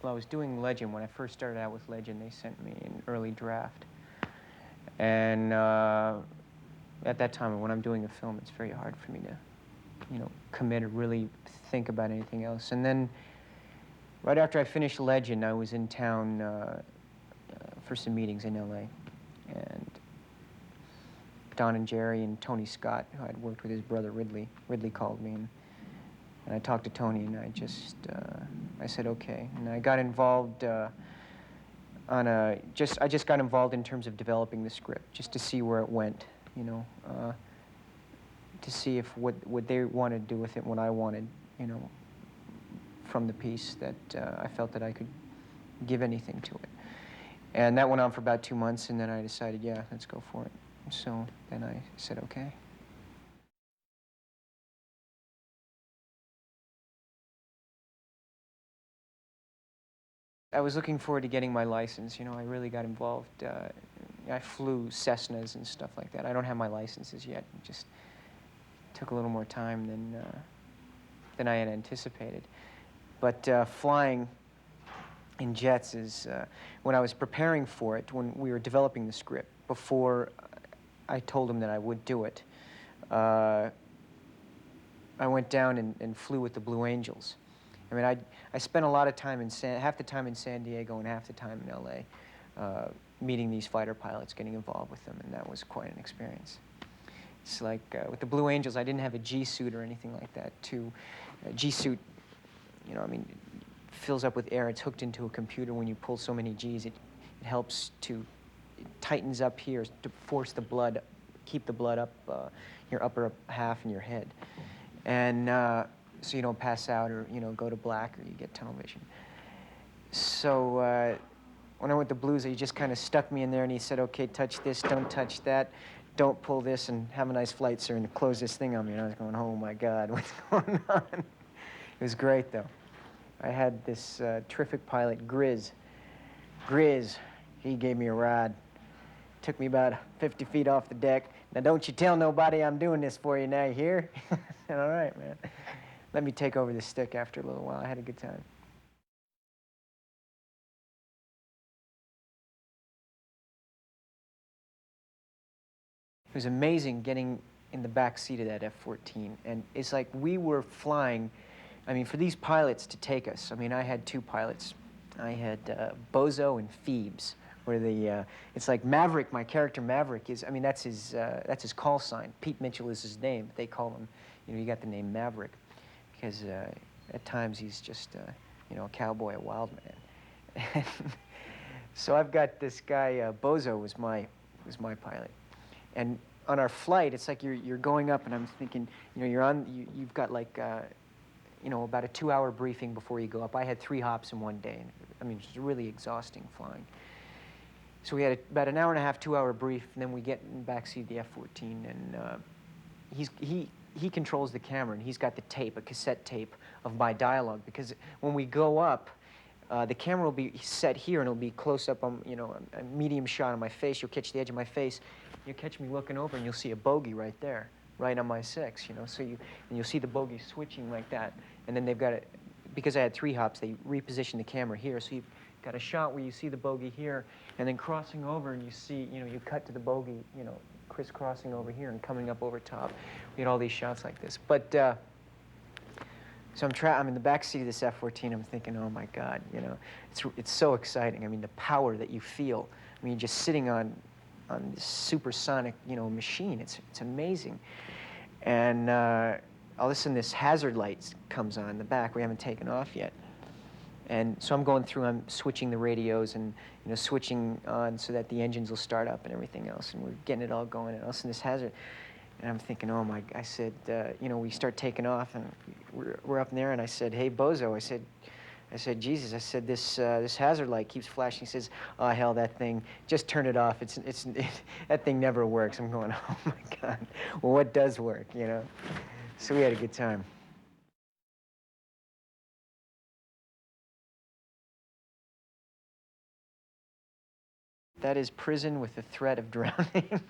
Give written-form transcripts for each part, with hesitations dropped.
well, I was doing Legend. When I first started out with Legend, they sent me an early draft. And at that time, when I'm doing a film, it's very hard for me to, commit or really think about anything else. And then, right after I finished Legend, I was in town for some meetings in LA. And Don and Jerry and Tony Scott, who I'd worked with his brother Ridley called me. And I talked to Tony, and I said, okay. And I got involved I just got involved in terms of developing the script, just to see where it went, to see if what they wanted to do with it, what I wanted, from the piece, that I felt that I could give anything to it. And that went on for about 2 months, and then I decided, yeah, let's go for it. So then I said, okay. I was looking forward to getting my license. I really got involved. I flew Cessnas and stuff like that. I don't have my licenses yet. It just took a little more time than I had anticipated. But flying in jets is, when I was preparing for it, when we were developing the script, before I told him that I would do it, I went down and flew with the Blue Angels. I mean, I spent a lot of time half the time in San Diego and half the time in LA, meeting these fighter pilots, getting involved with them, and that was quite an experience. It's like, with the Blue Angels, I didn't have a G-suit or anything like that. A G-suit, I mean, it fills up with air. It's hooked into a computer. When you pull so many Gs, it helps to, it tightens up here to force the blood, keep the blood up your upper half in your head. And so you don't pass out or, go to black or you get tunnel vision. So when I went to Blues, he just kind of stuck me in there and he said, okay, touch this, don't touch that, don't pull this, and have a nice flight, sir, and close this thing on me. And I was going, oh my God, what's going on? It was great, though. I had this terrific pilot, Grizz. Grizz, he gave me a ride. Took me about 50 feet off the deck. Now, don't you tell nobody I'm doing this for you now, you hear? I said, all right, man. Let me take over the stick after a little while. I had a good time. It was amazing getting in the back seat of that F-14. And it's like we were flying, I mean, for these pilots to take us, I mean, I had 2 pilots. I had Bozo and Phoebes, where it's like Maverick, my character Maverick is, I mean, that's his call sign. Pete Mitchell is his name, but they call him, you got the name Maverick, because at times he's just, a cowboy, a wild man. So I've got this guy, Bozo was my pilot. And on our flight, it's like you're going up, and I'm thinking, you've got like, about a 2-hour briefing before you go up. I had 3 hops in one day. And, I mean, it was really exhausting flying. So we had about an hour and a half, 2-hour brief, and then we get in the backseat of the F-14, and he controls the camera, and he's got the tape, a cassette tape of my dialogue, because when we go up, the camera will be set here, and it'll be close up on, a medium shot on my face. You'll catch the edge of my face. You'll catch me looking over, and you'll see a bogey right there, right on my 6, So you'll see the bogey switching like that. And then they've got it, because I had 3 hops, they repositioned the camera here. So you've got a shot where you see the bogey here, and then crossing over, and you see, you cut to the bogey, crisscrossing over here and coming up over top. We had all these shots like this. But, so I'm in the back seat of this F-14. I'm thinking, oh my God, it's so exciting. I mean, the power that you feel. I mean, you're just sitting on this supersonic, machine. It's amazing. And all of a sudden, this hazard light comes on in the back. We haven't taken off yet. And so I'm going through. I'm switching the radios and switching on so that the engines will start up and everything else. And we're getting it all going. And all of a sudden, this hazard. And I'm thinking, oh my, I said, we start taking off, and we're up in there, and I said, hey, Bozo, I said, Jesus, I said, this hazard light keeps flashing. He says, oh, hell, that thing, just turn it off. That thing never works. I'm going, oh my God, well, what does work, So we had a good time. That is prison with the threat of drowning.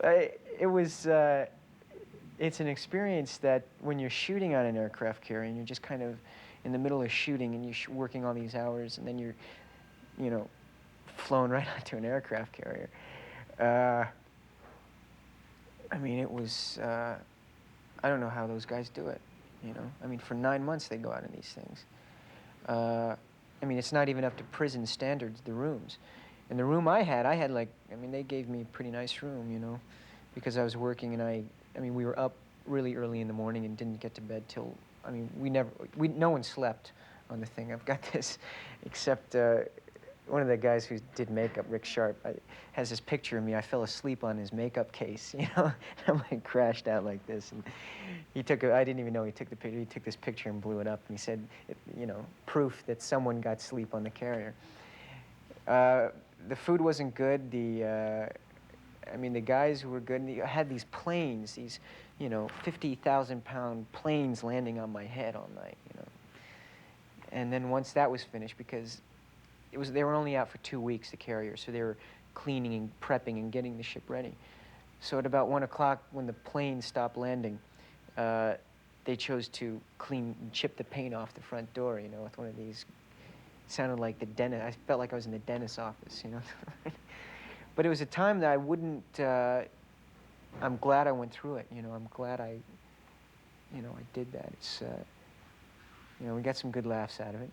It's an experience that when you're shooting on an aircraft carrier and you're just kind of, in the middle of shooting and you're working all these hours, and then you're, you know, flown right onto an aircraft carrier. I mean, it was, I don't know how those guys do it, you know. I mean, for 9 months they go out in these things. I mean, it's not even up to prison standards, the rooms. And the room I had like, I mean, they gave me a pretty nice room, you know, because I was working, and I mean, we were up really early in the morning and didn't get to bed till, I mean, no one slept on the thing. I've got this, except one of the guys who did makeup, Rick Sharp, has this picture of me. I fell asleep on his makeup case, you know. I'm like crashed out like this, and he took I didn't even know he took the picture. He took this picture and blew it up, and he said, you know, proof that someone got sleep on the carrier. The food wasn't good. I mean, the guys who were good, and had these planes, these, you know, 50,000-pound planes landing on my head all night, you know. And then once that was finished, because they were only out for 2 weeks, the carrier, so they were cleaning and prepping and getting the ship ready. So at about 1 o'clock, when the plane stopped landing, they chose to clean and chip the paint off the front door, you know, with one of these. It sounded like the dentist. I felt like I was in the dentist's office, you know. But it was a time that I wouldn't, I'm glad I went through it, you know. I'm glad I did that. It's, you know, we got some good laughs out of it.